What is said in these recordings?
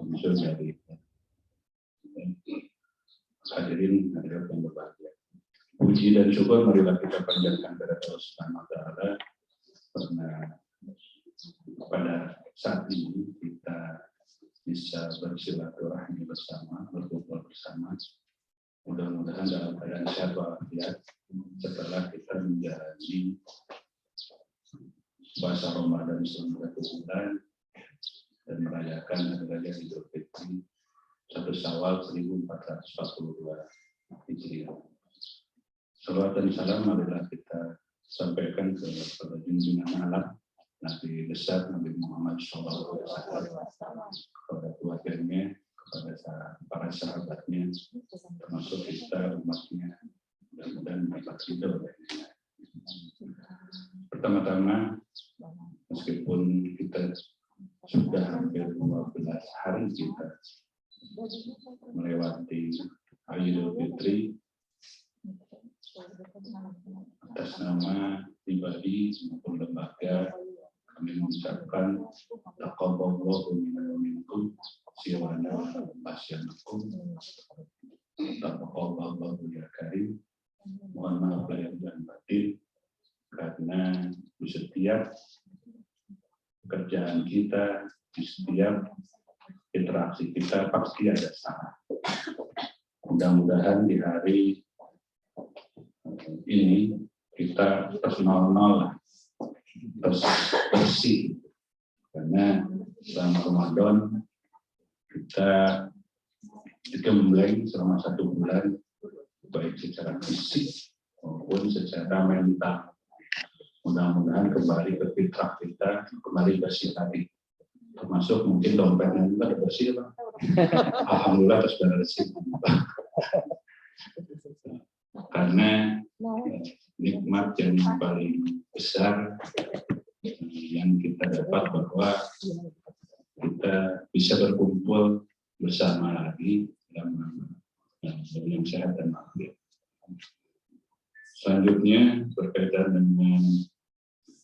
unsur dari hadirin yang berbahagia. Puji dan syukur marilah kita panjatkan kepada Allah Subhanahu wa Ta'ala, karena pada saat ini kita bisa bersilaturahmi bersama, berkumpul bersama. Mudah-mudahan dalam keadaan sehat walafiat setelah kita menjalani puasa Ramadan selama 1 bulan dan merayakan hari raya Idul Fitri 1 Syawal 1442 Hijriah. Salawat dan salam marilah kita sampaikan kepada junjungan alam Nabi besar Nabi Muhammad SAW, kepada keluarganya, kepada para sahabatnya, termasuk kita umatnya, mudah-mudahan dapat ridho. Pertama-tama, meskipun kita sudah hampir 12 hari kita melewati hari Idul Fitri, atas nama pribadi maupun lembaga kami mengucapkan taqabbalallahu minna wa minkum sirana wasyanakum taqabbalallahu ya karim. Mohon maaf lahir dan batin karena di setiap pekerjaan kita, di setiap interaksi kita pasti ada salah. Mudah-mudahan di hari ini kita terus nol-nol, terus bersih, karena selama Ramadan kita digembleng selama 1 bulan, baik secara fisik maupun secara mental. Mudah-mudahan kembali ke fitrah kita, kembali bersih tadi, termasuk mungkin dompetnya juga ada bersih, Pak. Alhamdulillah terus bersih. Karena nikmat yang paling besar yang kita dapat bahwa kita bisa berkumpul bersama lagi dalam yang sehat dan walafiat. Selanjutnya berkaitan dengan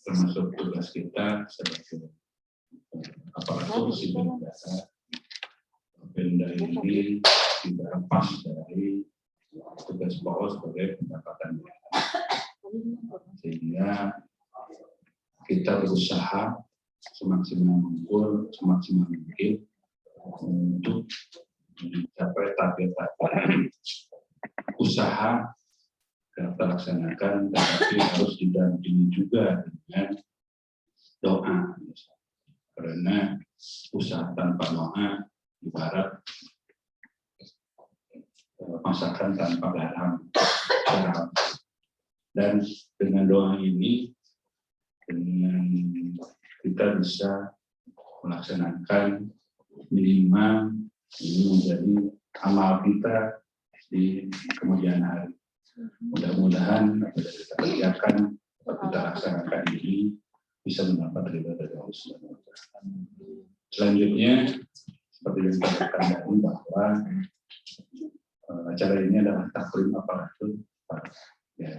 termasuk tugas kita sebagai aparatur sipil negara, Pemda ini tidak lepas dari tugas pokok sebagai pendapatan daerah, sehingga kita berusaha semaksimal mungkin untuk mencapai target-target usaha yang terlaksanakan, tetapi harus didampingi juga dengan doa, karena usaha tanpa doa ibarat masakan tanpa garam. Dan dengan doa ini, dengan kita bisa melaksanakan minimal ini menjadi amal kita di kemudian hari. Mudah-mudahan apa yang kita kerjakan, apa kita laksanakan ini bisa mendapat ridha dari Allah Subhanahu wa Ta'ala. Selanjutnya, seperti yang kita katakan bahwa acara ini adalah takrim aparatur ya,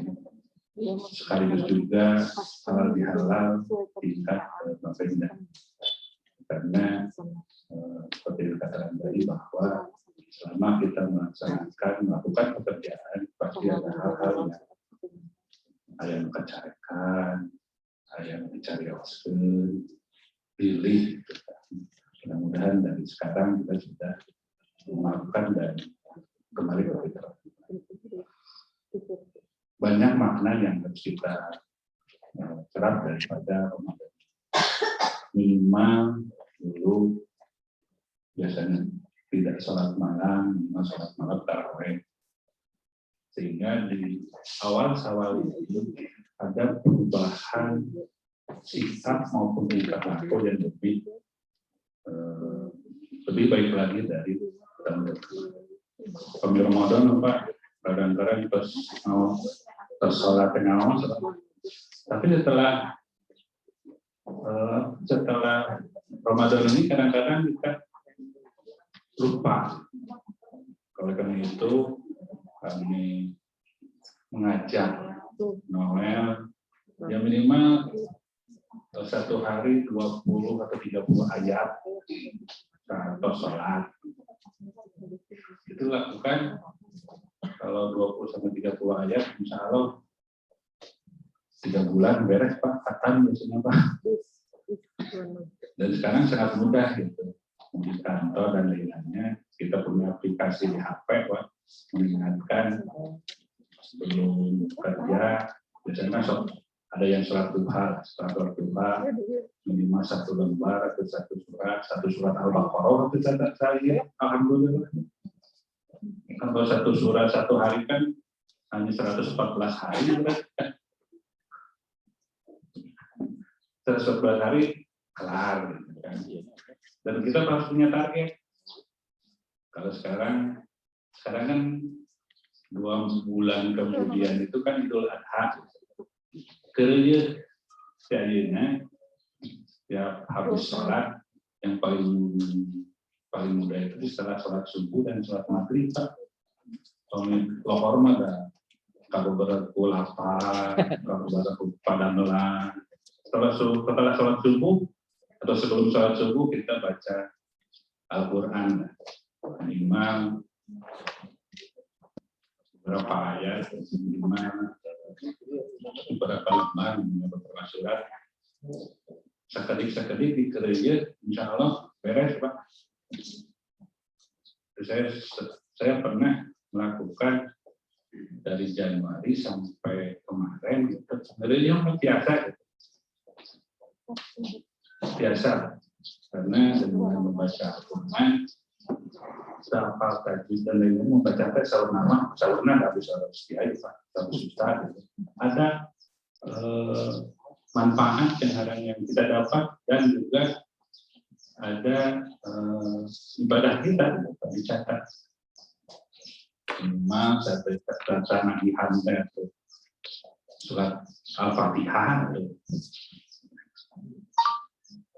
sekaligus juga halal bihalal tingkat Bapenda, karena seperti yang dikatakan tadi bahwa selama kita melakukan pekerjaan pasti ada hal-hal yang mencarekan, yang mencari opsi pilih. Mudah-mudahan dari sekarang kita sudah melakukan dan kembali ke fitrah. Banyak makna yang harus kita serap daripada Ramadan. Minimal dulu biasanya tidak sholat malam, minimal sholat malam tarawih. Sehingga di awal itu ada perubahan sikap maupun tingkah laku yang lebih baik lagi dari tahun lalu. Kami Ramadan Pak, kadang-kadang pas mau sholat tengah malam, tapi setelah Ramadan ini kadang-kadang kita lupa. Oleh karena itu kami mengajak Noel ya minimal 1 hari 20 atau 30 ayat, atau sholat. Itu lakukan kalau 20-30 ayat, insya Allah 3 bulan beres Pak, khatam biasanya Pak. Dan sekarang sangat mudah gitu. Di kantor dan lain-lainnya, kita punya aplikasi di HP Pak, mengingatkan sebelum kerja, biasanya ada yang sholat duha, minimal 1 lembar atau 1 surat Al-Baqarah itu saya, alhamdulillah. Kalau 1 surat 1 hari kan hanya 114 hari, 114 hari kelar, gitu kan. Dan kita harus punya target. Kalau sekarang kan 2 bulan kemudian itu kan Idul Adha. Kerja kayaknya ya habis sholat yang paling mudah itu setelah sholat subuh dan sholat maghrib Pak. Lohor mah ada kabar kulapa, kabar padamelan. Setelah sholat subuh atau sebelum sholat subuh kita baca Al-Quran minimal beberapa ayat, minimal beberapa lembar, beberapa surat. Sekedik di gereja, insya Allah beres Pak. Saya pernah melakukan dari Januari sampai kemarin gitu. Sebenarnya biasa gitu. Biasa karena dengan membaca Al-Quran, hafal tajwid dan lainnya, membaca sahurna nggak bisa sekian Pak, susah gitu. Ada manfaat yang kita dapat dan juga ada ibadah kita dicatat. Minimal saya baca nagihan itu surat Al-Fatihah.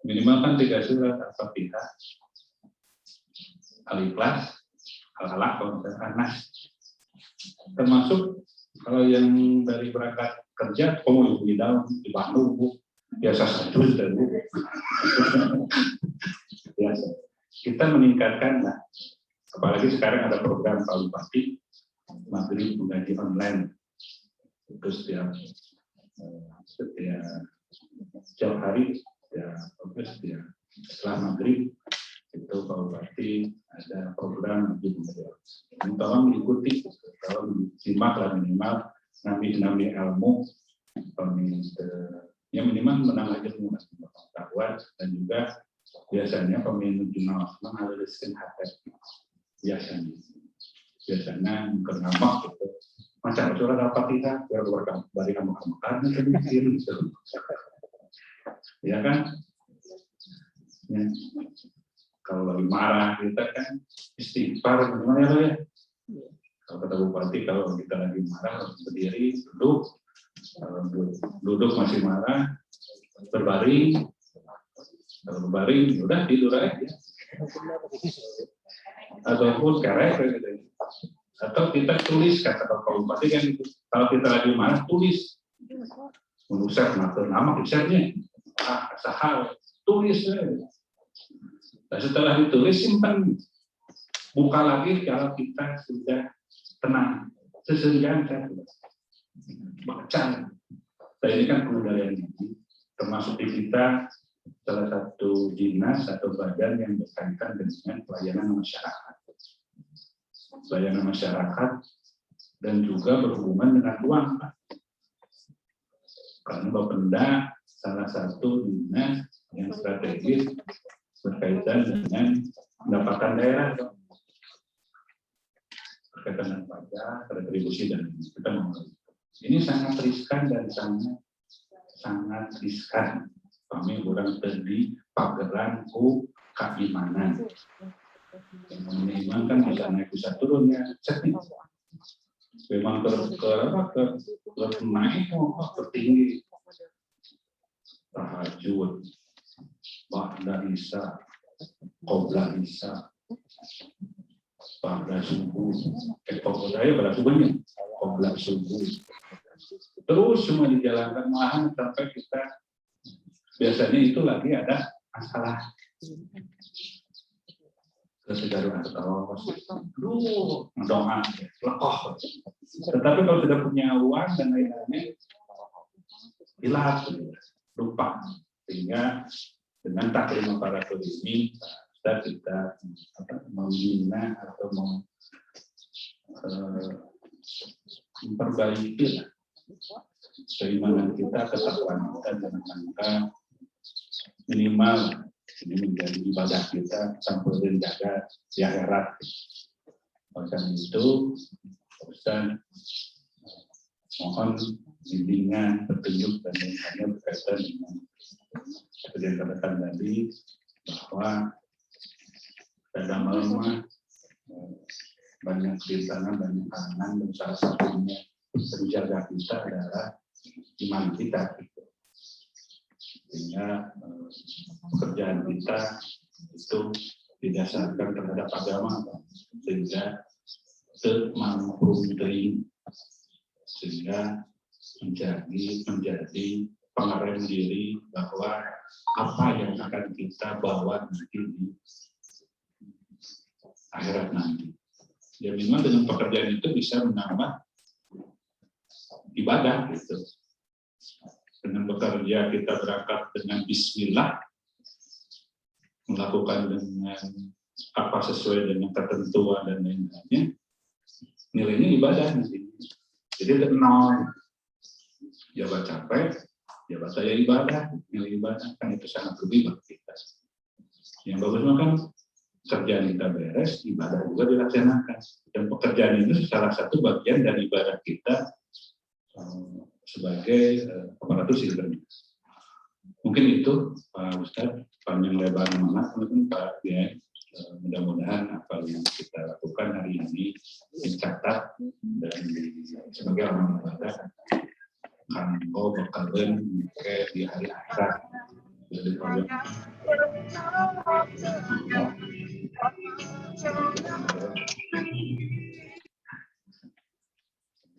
Minimal kan 3 surat Al-Fatihah, Al-Ikhlas, Al-Alaq, kalau misalkan Nas. Termasuk kalau yang dari berangkat kerja, di dalam di Bandung, biasa saja dan biasa. Kita meningkatkan, nah, apalagi sekarang ada program Pak Bupati Maghrib mengaji online. Itu setiap hari, setelah Maghrib itu Pak Bupati ada program mengaji online. Tolong diikuti, tolong disimaklah minimal nambah ilmu, yang minimal menambah ilmu pengetahuan, dan juga biasanya pemimpin jurnal mengalirkan hati biasanya kenapa gitu macam surat Al-Fatihah biar dari kamu-kamu gitu. Ya kan ya. Kalau lagi marah kita kan istighfar gimana ya. Kalau kata Bupati, kalau kita lagi marah harus berdiri, duduk masih marah, berbaring, kalau berbaring udah tidur aja, ataupun kerek, atau kita tulis, kata Pak Bupati kan itu, kalau kita lagi marah tulis, menuliskan nama tulisannya, sahal, tulis, dan setelah ditulis simpan, buka lagi kalau kita sudah tenang, seserian saya baca. Dan ini kan kebudayaan ini, termasuk di kita salah satu dinas atau badan yang berkaitan dengan pelayanan masyarakat dan juga berhubungan dengan uang. Karena Bapenda salah satu dinas yang strategis berkaitan dengan pendapatan daerah. Berkaitan dengan pajak, retribusi, dan kita mengenai. Ini sangat riskan dan sangat riskan. Kami kurang di pageran keimanan. Yang iman kan bisa naik bisa turun ya. Memang naik tertinggi. Tahajud, ba'da isya, qobla isya, ba'da subuh, pada subuhnya, qobla subuh. Terus semua dijalankan malahan sampai kita biasanya itu lagi ada masalah. kesegaran atau doa lekoh. Tetapi kalau sudah punya uang dan lain-lain hilang, lupa. Sehingga dengan taklim para ini kita membina atau memperbaiki keimanan kita, ketakwaan kita dalam rangka minimal ini menjadi ibadah kita sampai menjaga di akhirat. Oleh itu, Ustaz mohon bimbingan, petunjuk dan lain-lainnya berkaitan dengan kejadian tadi bahwa pada malam banyak rintangan, banyak halangan, dan salah satunya penjaga kita adalah iman kita. Sehingga pekerjaan kita itu didasarkan terhadap agama, sehingga semampu diri, sehingga menjadi pengerem diri bahwa apa yang akan kita bawa nanti di akhirat nanti. Ya memang dengan pekerjaan itu bisa menambah ibadah gitu. Dengan bekerja kita berangkat dengan bismillah, melakukan dengan apa sesuai dengan ketentuan dan lain-lainnya, nilainya ibadah nanti. Jadi nol, jabat capek, jabat saya ibadah, nilai ibadah kan itu sangat lebih bagi kita. Yang bagusnya kan kerjaan kita beres, ibadah juga dilaksanakan. Dan pekerjaan itu salah satu bagian dari ibadah kita sebagai aparatur sipil. Mungkin itu Pak Ustadz, panjang lebar mana, mungkin Pak ya, mudah-mudahan apa yang kita lakukan hari ini dicatat dan sebagai amal ibadah kanggo bakalan di hari akhirat. Jadi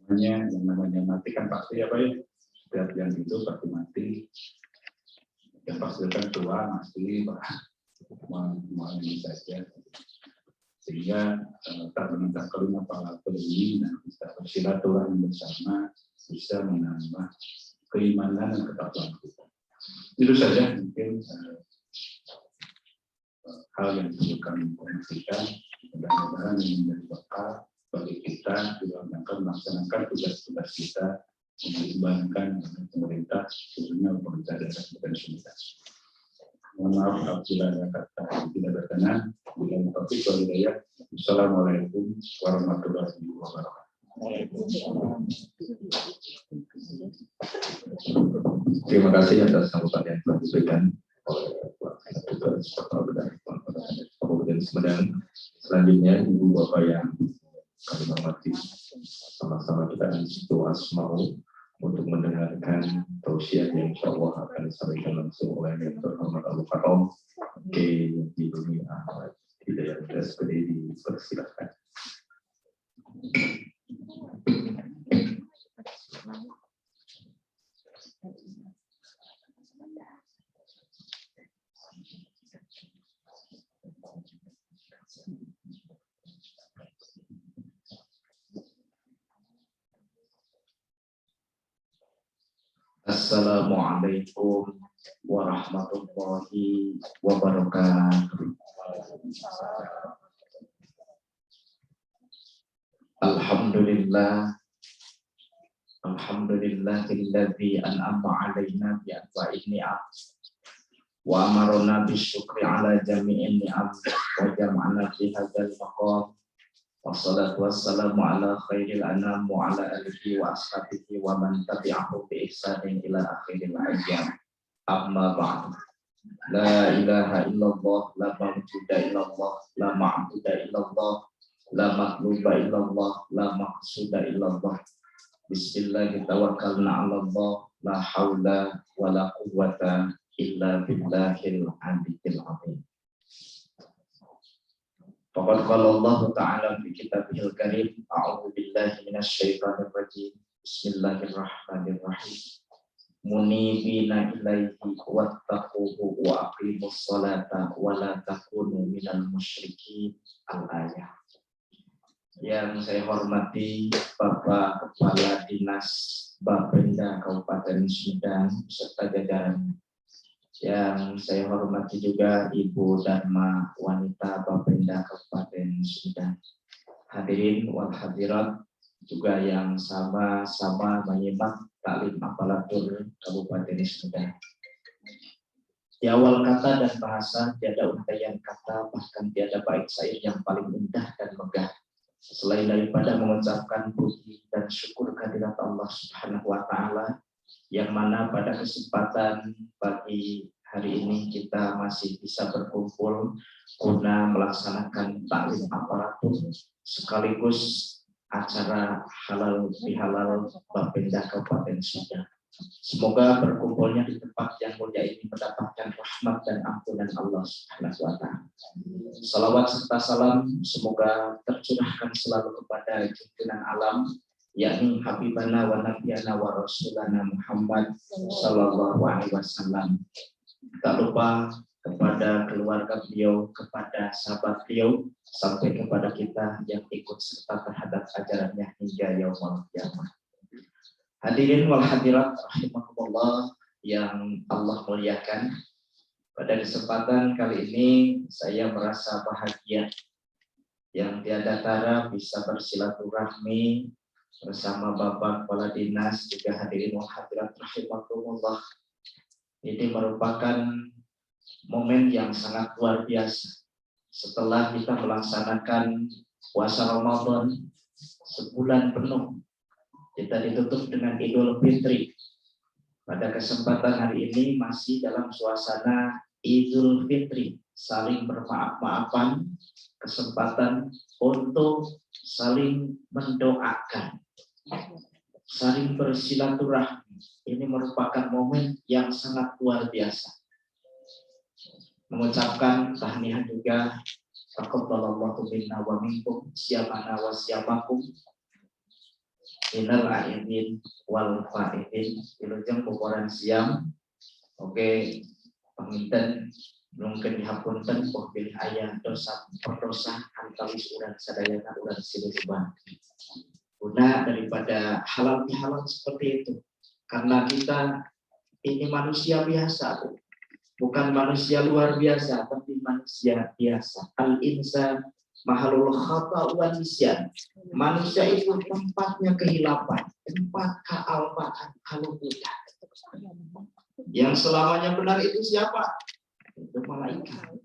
semuanya yang namanya mati kan pasti apa ya, setiap yang hidup pasti mati, yang pasti kan tua pasti mau ini saja, sehingga tak menentang kelima para ini dan kita bersilaturahmi bersama bisa menambah keimanan dan ketakwaan kita. Itu saja mungkin hal yang perlu kami informasikan. Mudah-mudahan ini menjadi bekal bagi kita dalam rangka melaksanakan tugas-tugas kita untuk dibebankan oleh pemerintah, khususnya pemerintah daerah kita. Mohon maaf apabila ada kata tidak berkenan. Bila taufiq wal hidayah. Assalamualaikum warahmatullahi wabarakatuh. Terima kasih atas sambutan yang telah diberikan oleh Tugas Kabupaten Sumedang. Selanjutnya, Ibu Bapak yang kami hormati, sama-sama kita istiqomah mau untuk mendengarkan tausiah yang insya Allah akan disampaikan langsung oleh yang terhormat Al-Mukarram ke di dunia Ahmad Hidayat SPD. Dipersilakan. Assalamualaikum warahmatullahi wabarakatuh. Alhamdulillahilladzi an'ama 'alaina bi anwa'in ni'am wa amarna bisyukri 'ala jami'in ni'am wa jama'na fi hadzal maqam. Wassalatu wassalamu ala khairil anam wa ala alihi wa ashabihi wa man tabi'ahu bi ihsanin ila akhiril ayyam. Amma ba'du. La ilaha illallah, la mawjuda illallah, la ma'buda illallah, la matluba illallah, la maqsuda illallah. Bismillahirrahmanirrahim. Tawakkalna 'ala Allah, la haula wa la quwwata illa billahil 'aliyyil 'azim. Faqad qala Allah Ta'ala fi kitabihil karim, a'udzu billahi minasy syaithanir rajim. Bismillahirrahmanirrahim. munibina ilaihi wattaquhu wa aqimus sholata wa la takunu minal musyrikin. Al-ayah. Yang saya hormati Bapak Kepala Dinas Bapenda Kabupaten Sumedang serta jajarannya. Yang saya hormati juga Ibu Dharma Wanita Bapenda Kabupaten Sumedang. Hadirin wal hadirat juga yang sama-sama menyimak taklim aparatur Kabupaten Sumedang. Di awal kata dan bahasa tiada untaian kata, bahkan tiada bait syair yang paling indah dan megah selain daripada mengucapkan puji dan syukur kehadirat Allah Subhanahu wa taala, yang mana pada kesempatan pagi hari ini kita masih bisa berkumpul guna melaksanakan taklim aparatur sekaligus acara halal bihalal Bapenda Kabupaten Sumedang. Semoga berkumpulnya di tempat yang mulia ini mendapatkan rahmat dan ampunan Allah Subhanahu wa taala. Salawat serta salam semoga tercurahkan selalu kepada junjungan alam, yakni Habibana wa Nabiyana wa Rasulana Muhammad sallallahu alaihi wasallam. Tak lupa kepada keluarga beliau, kepada sahabat beliau, sampai kepada kita yang ikut serta terhadap ajarannya hingga yaumul qiyamah. Hadirin wal hadirat rahimakumullah yang Allah muliakan, pada kesempatan kali ini saya merasa bahagia yang tiada tara bisa bersilaturahmi bersama Bapak Kepala Dinas, juga hadirin wal hadirat rahimakumullah. Ini merupakan momen yang sangat luar biasa setelah kita melaksanakan puasa Ramadan sebulan penuh. Kita ditutup dengan Idul Fitri. Pada kesempatan hari ini masih dalam suasana Idul Fitri, saling bermaaf-maafan, kesempatan untuk saling mendoakan, saling bersilaturahmi. Ini merupakan momen yang sangat luar biasa. Mengucapkan tahniah juga, taqabbalallahu minna wa minkum, siyamana wa siyamakum, minal aidin wal faidin. Ilujeng pukuran siam. Oke, panginten mungkin dihapunten poh pilih ayah dosa perdosa antawis urang sadayana urang siluban. Guna daripada halal bihalal seperti itu. Karena kita ini manusia biasa, bukan manusia luar biasa, tapi manusia biasa. Al-insan mahalul khata wa nisyan. Manusia itu tempatnya kehilapan, tempat kealpaan, keluputan. Yang selamanya benar itu siapa? Itu malaikat.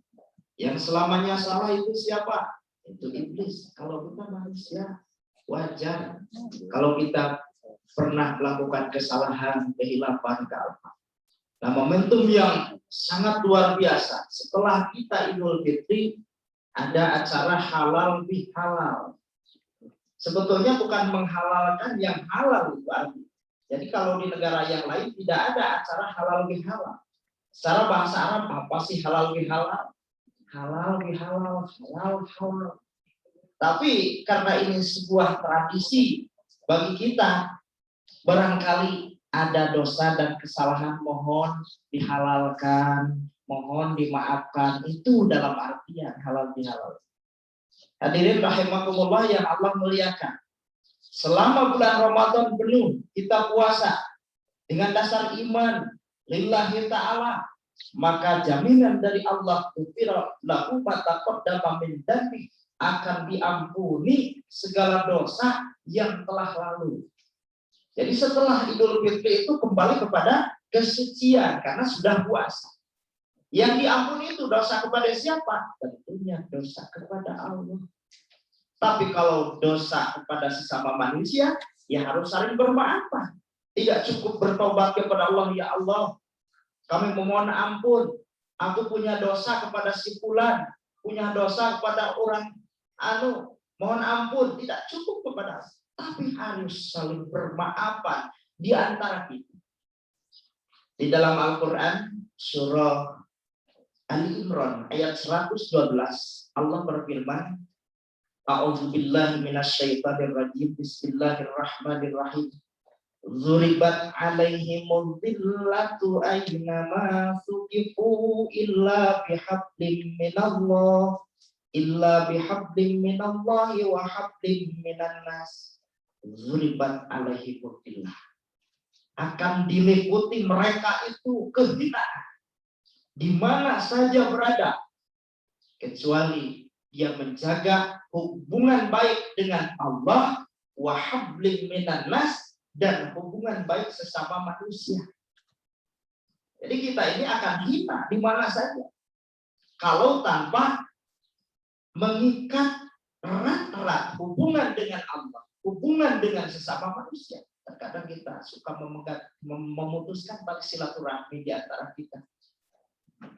Yang selamanya salah itu siapa? Itu iblis. Kalau kita manusia wajar kalau kita pernah melakukan kesalahan, kehilapan, kealpaan. Nah, momentum yang sangat luar biasa setelah kita Idul Fitri ada acara halal bihalal. Sebetulnya bukan menghalalkan yang halal itu artinya. Jadi kalau di negara yang lain tidak ada acara halal bihalal. Secara bahasa Arab apa sih halal bihalal? Halal bihalal, halal halal. Tapi karena ini sebuah tradisi bagi kita, barangkali ada dosa dan kesalahan, mohon dihalalkan, mohon dimaafkan. Itu dalam artian halal bihalal. Hadirin rahimakumullah yang Allah muliakan. Selama bulan Ramadan penuh kita puasa dengan dasar iman lillahi ta'ala, maka jaminan dari Allah ghufira lahu ma taqaddama min dzambi, akan diampuni segala dosa yang telah lalu. Jadi setelah Idul Fitri itu kembali kepada kesucian karena sudah puasa. Yang diampuni itu dosa kepada siapa? Tentunya dosa kepada Allah. Tapi kalau dosa kepada sesama manusia, ya harus saling bermaafan. Tidak cukup bertobat kepada Allah, ya Allah, kami memohon ampun. Aku punya dosa kepada si fulan, punya dosa kepada orang mohon ampun. Tidak cukup kepada, tapi harus saling bermaafan di antara kita. Di dalam Al-Quran surah Ali Imran ayat 112 Allah berfirman, A'udzubillahi minasyaitonirrajim, bismillahirrahmanirrahim. Zuribat alaihimul dhillatu aynama suqifu illa bihablim minallahi wa hablim minan nas. Zuribat alaihimul dhillah, akan diliputi mereka itu kehinaan di mana saja berada, kecuali dia menjaga hubungan baik dengan Allah, wa hablim minan nas, dan hubungan baik sesama manusia. Jadi kita ini akan hina di mana saja kalau tanpa mengikat erat-erat hubungan dengan Allah, hubungan dengan sesama manusia. Terkadang kita suka memutuskan tali silaturahmi di antara kita.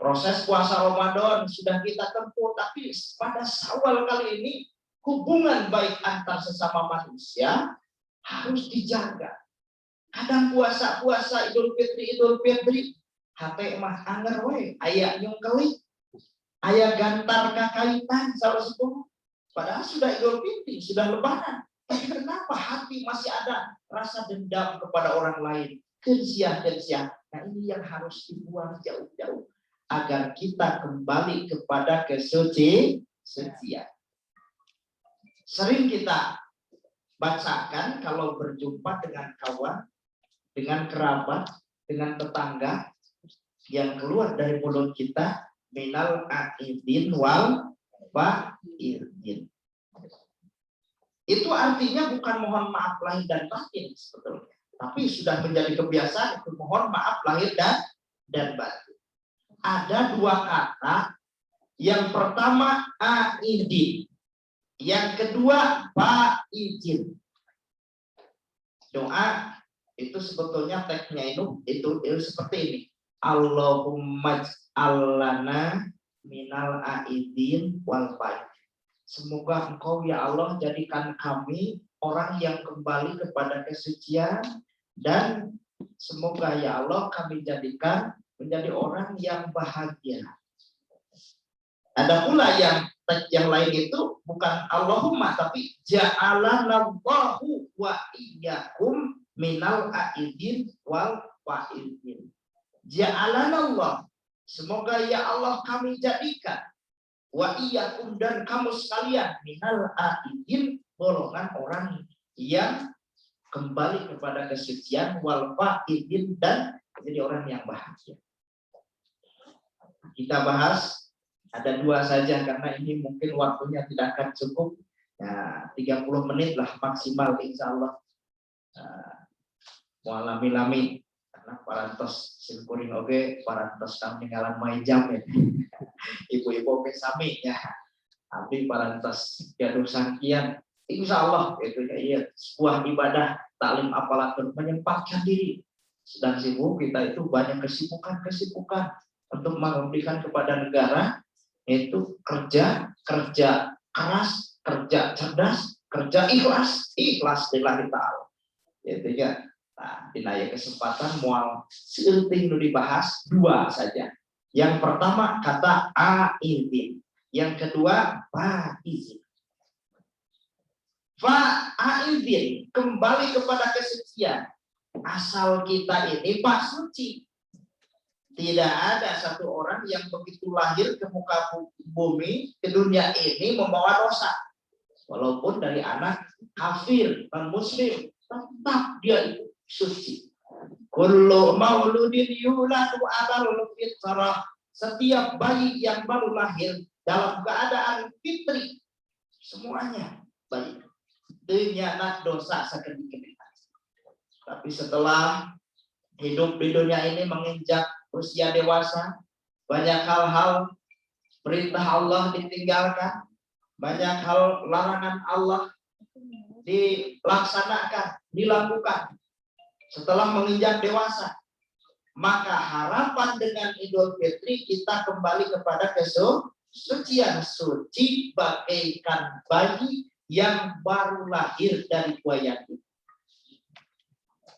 Proses puasa Ramadan sudah kita tempuh, tapi pada Syawal kali ini hubungan baik antar sesama manusia harus dijaga. Kadang puasa Idul Fitri, hate mah anger we, aya nyungkelik, aya gantar kakaitan salah sepuh. Padahal sudah Idul Fitri, sudah Lebaran. Tapi kenapa hati masih ada rasa dendam kepada orang lain? Kensiah. Nah ini yang harus dibuang jauh-jauh agar kita kembali kepada kesucian. Sering kita bacakan kalau berjumpa dengan kawan, dengan kerabat, dengan tetangga, yang keluar dari mulut kita minal aidin wal fa'idin. Itu artinya bukan mohon maaf lahir dan batin sebetulnya, tapi sudah menjadi kebiasaan itu mohon maaf lahir dan batin. Ada dua kata, yang pertama aidin, yang kedua fa'idin. Doa itu sebetulnya teksnya itu seperti ini. Allahumma ij'alna minal aidin wal fa'idin. Semoga Engkau ya Allah jadikan kami orang yang kembali kepada kesucian, dan semoga ya Allah kami jadikan menjadi orang yang bahagia. Ada pula yang lain itu bukan Allahumma, tapi ja'alanallahu wa iyyakum minal aidin wal fa'idin. Ja'alanallah, semoga ya Allah kami jadikan, wa iyyakum, dan kamu sekalian, minal aidin, golongan orang yang kembali kepada kesucian, wal fa'idin, dan jadi orang yang bahagia. Kita bahas ada dua saja karena ini mungkin waktunya tidak akan cukup. Ya, 30 menit lah maksimal insya Allah. Mualami-lami karena parantos simkuring oke, parantos kami ngalan maijam ya. Ibu-ibu oke sami ya. Tapi parantos gaduh sangkian. Insya Allah itu ya sebuah ibadah taklim apalatur menyempatkan diri. Sedang sibuk kita itu banyak kesibukan untuk mengabdikan kepada negara, itu kerja keras, kerja cerdas, kerja ikhlas lillahi ta'ala. Itu ya. Nah, dinaya kesempatan mual seuting nu dibahas dua saja. Yang pertama kata aidin, yang kedua fa'idin. Fa'idin, kembali kepada kesucian. Asal kita ini Pak suci. Tidak ada satu orang yang begitu lahir ke muka bumi, ke dunia ini membawa dosa. Walaupun dari anak kafir, non-muslim, tetap dia itu suci. Kullu mauludin yuladu alal fitrah. Setiap bayi yang baru lahir dalam keadaan fitri, semuanya baik. Dunia dosa sekedik-kedik. Tapi setelah hidup di dunia ini menginjak usia dewasa, banyak hal-hal perintah Allah ditinggalkan, banyak hal larangan Allah dilakukan. Setelah menginjak dewasa, maka harapan dengan Idul Fitri kita kembali kepada kesucian, suci bagaikan bayi yang baru lahir dari buaya.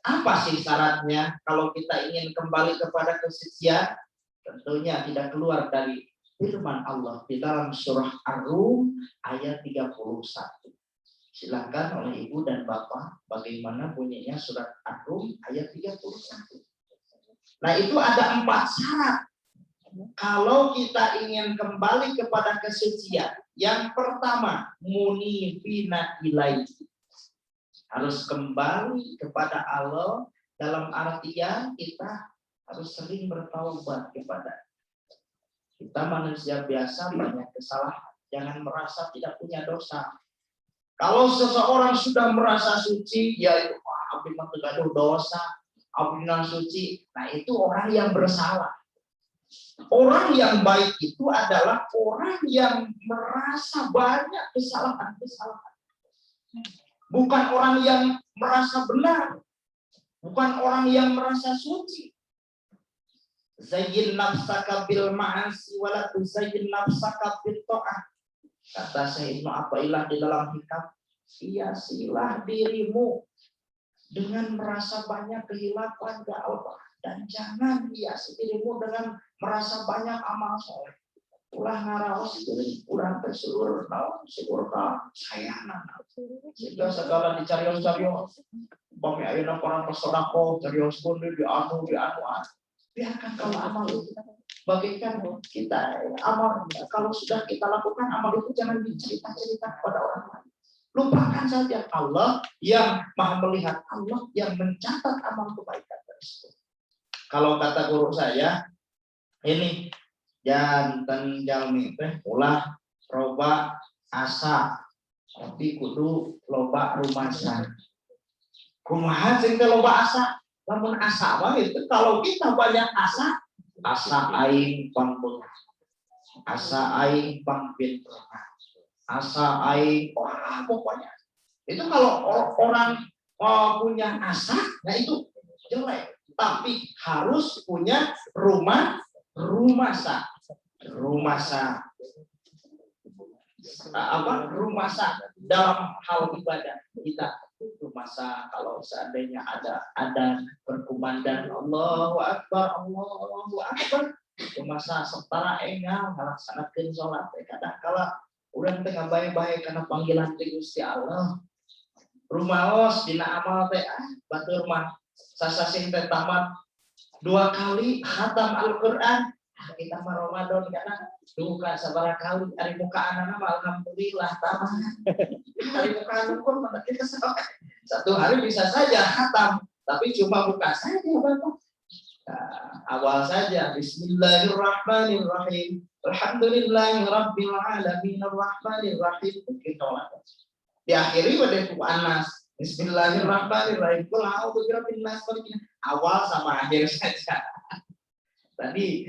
Apa sih syaratnya kalau kita ingin kembali kepada kesucian? Tentunya tidak keluar dari firman Allah di dalam surah Ar-Rum ayat 31. Silakan oleh Ibu dan Bapak, bagaimana bunyinya surat Ar-Rum ayat 31. Nah, itu ada 4 syarat. Kalau kita ingin kembali kepada kesucian, yang pertama, munibina ilaihi. Harus kembali kepada Allah dalam artian kita harus sering bertaubat kepada. Kita manusia biasa banyak kesalahan. Jangan merasa tidak punya dosa. Kalau seseorang sudah merasa suci, ya itu abdi mah teu gaduh dosa, abdi suci. Nah, itu orang yang bersalah. Orang yang baik itu adalah orang yang merasa banyak kesalahan-kesalahan. Bukan orang yang merasa benar. Bukan orang yang merasa suci. Zayyin nafsaka bil ma'asi wa la tuzayyin nafsaka bit ta'ah. Kata Syekh Ibnu Athaillah di dalam hikam, hiasilah dirimu dengan merasa banyak kehilapan ya Allah, dan jangan hiasi dirimu dengan merasa banyak amal soleh. Ulah ngaraos diri, urang teh seueur naon syukur ka sayangan. Sehingga segala dicarios-carios. Bami ayeuna para pesodako carioskeun di anu. Biarkan kalau amal itu bagaikan kita amal, kalau sudah kita lakukan amal itu jangan dicerita-cerita kepada orang lain. Lupakan saja Allah yang Maha melihat, Allah yang mencatat amal kebaikan tersebut. Kalau kata guru saya, ini janten jalmi teh ulah loba asa, tapi kudu loba rumasa. Kumaha sing teh loba asa? Lamun asa mah itu kalau kita banyak asa aing pangpunah, asa aing pangpintrona, asa aing pokoknya. Itu kalau orang punya asa, nah itu jelek. Tapi harus punya rumasa dalam hal ibadah kita. Rumasa kalau seandainya ada berkumandang Allahu Akbar, rumasa setara engal ngalaksanakeun salat kadang kala urang teh ngabae-bae kana panggilan ti Gusti Allah. Rumaos dina amal teh batur mah sasasing teh tamat 2 kali khatam Al-Qur'an. Kita mah Ramadan kadang duka sabaraha kali ari muka anana mah alhamdulillah tamat. Ari muka anu pun kita satu hari bisa saja khatam, tapi cuma buka saja Bapak. Awal saja Bismillahirrahmanirrahim. Alhamdulillahirabbil alamin arrahmanirrahim. Diakhiri pada Anas. Bismillahirrahmanirrahim. Qul a'udzu birabbin nas. Awal sama akhir saja. Tadi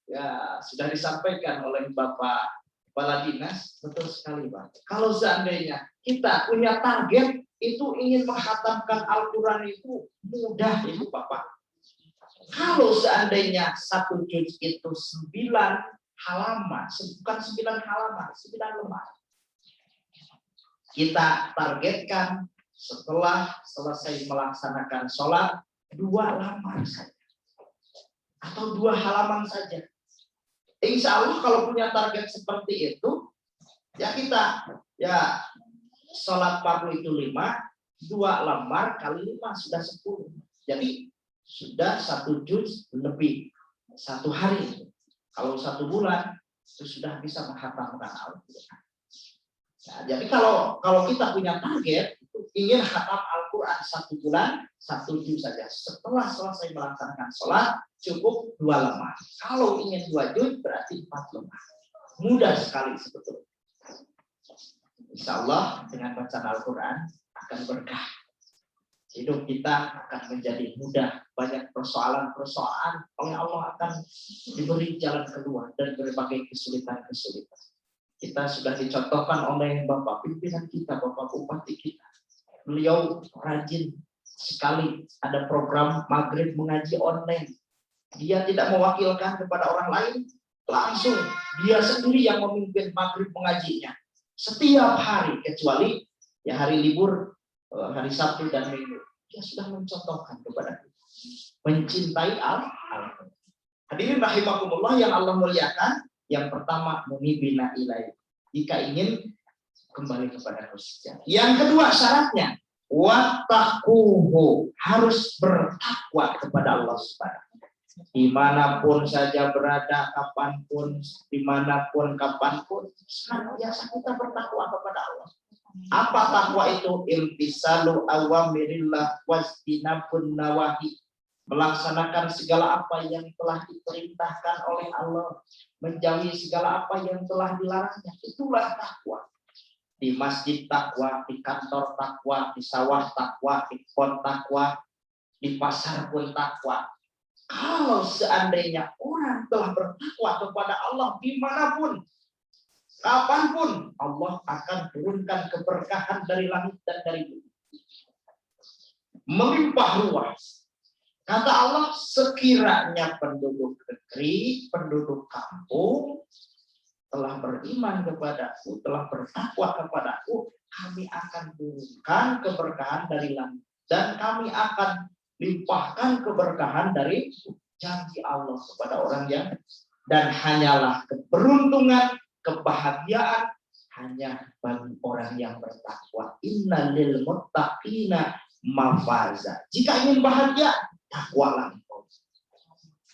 ya sudah disampaikan oleh Bapak Kepala Dinas, betul sekali Pak. Kalau seandainya kita punya target itu ingin menghatamkan Al-Quran itu mudah itu Bapak. Kalau seandainya 1 juz itu 9 halaman, bukan 9 halaman, 9 lembar. Kita targetkan setelah selesai melaksanakan sholat 2 lembar saja. Atau 2 halaman saja. Insya Allah kalau punya target seperti itu, ya kita ya sholat fardu itu 5, 2 lembar kali 5 sudah 10. Jadi sudah 1 juz lebih 1 hari. Kalau 1 bulan itu sudah bisa menghatamkan Al-Quran. Nah, jadi kalau kita punya target ingin khatam Al-Quran 1 bulan 1 juz saja. Setelah selesai melaksanakan sholat cukup 2 lembar. Kalau ingin 2 juz berarti 4 lembar. Mudah sekali sebetulnya. Insya Allah dengan bacaan Al-Quran akan berkah. Hidup kita akan menjadi mudah. Banyak persoalan-persoalan oleh Allah akan diberi jalan keluar dari berbagai kesulitan-kesulitan. Kita sudah dicontohkan oleh Bapak pimpinan kita, Bapak Bupati kita. Beliau rajin sekali ada program maghrib mengaji online. Dia tidak mewakilkan kepada orang lain, langsung dia sendiri yang memimpin maghrib mengajinya. Setiap hari kecuali ya hari libur, hari Sabtu dan Minggu. Dia sudah mencontohkan kepada kita. Mencintai Al-Quran. Hadirin rahimakumullah yang Allah muliakan, yang pertama munibina ilaihi. Jika ingin kembali kepada kesucian. Yang kedua syaratnya, wattaquhu, harus bertakwa kepada Allah Subhanahu. Dimanapun saja berada, kapanpun, dimanapun, kapanpun, senantiasa kita bertakwa kepada Allah. Apa takwa itu? Imtisalu awamirillah wastinabun nawahi, melaksanakan segala apa yang telah diperintahkan oleh Allah, menjauhi segala apa yang telah dilarangnya. Itulah takwa. Di masjid takwa, di kantor takwa, di sawah takwa, di pond takwa, di pasar pun takwa. Kalau seandainya orang telah bertakwa kepada Allah dimanapun, kapanpun, Allah akan turunkan keberkahan dari langit dan dari bumi, melimpah ruas. Kata Allah, sekiranya penduduk negeri, penduduk kampung telah beriman kepadaku, telah bertakwa kepadaku, kami akan turunkan keberkahan dari langit dan kami akan limpahkan keberkahan dari janji Allah kepada orang yang, dan hanyalah keberuntungan, kebahagiaan hanya bagi orang yang bertakwa. Innalil muttaqina mafaza. Jika ingin bahagia, takwalah.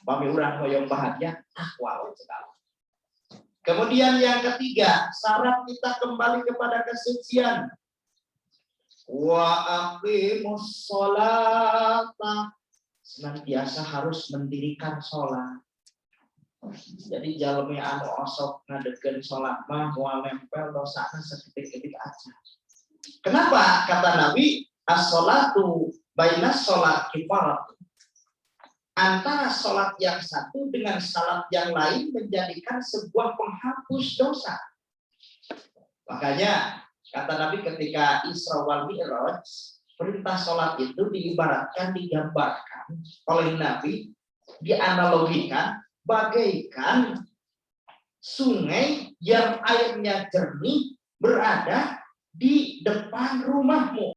Bagi orang yang bahagia, takwa sekali. Kemudian yang ketiga, syarat kita kembali kepada kesucian. Wa aqimus sholata, senantiasa harus mendirikan sholat. Jadi jalmi anu osok ngadekeun sholat mah moal nempel dosana sakedik-kedik aja. Kenapa? Kata Nabi, as-sholatu bainas sholat kifarat. Antara sholat yang satu dengan sholat yang lain menjadikan sebuah penghapus dosa. Makanya kata Nabi ketika Isra wal Mi'raj, perintah sholat itu diibaratkan, digambarkan oleh Nabi, dianalogikan bagaikan sungai yang airnya jernih berada di depan rumahmu.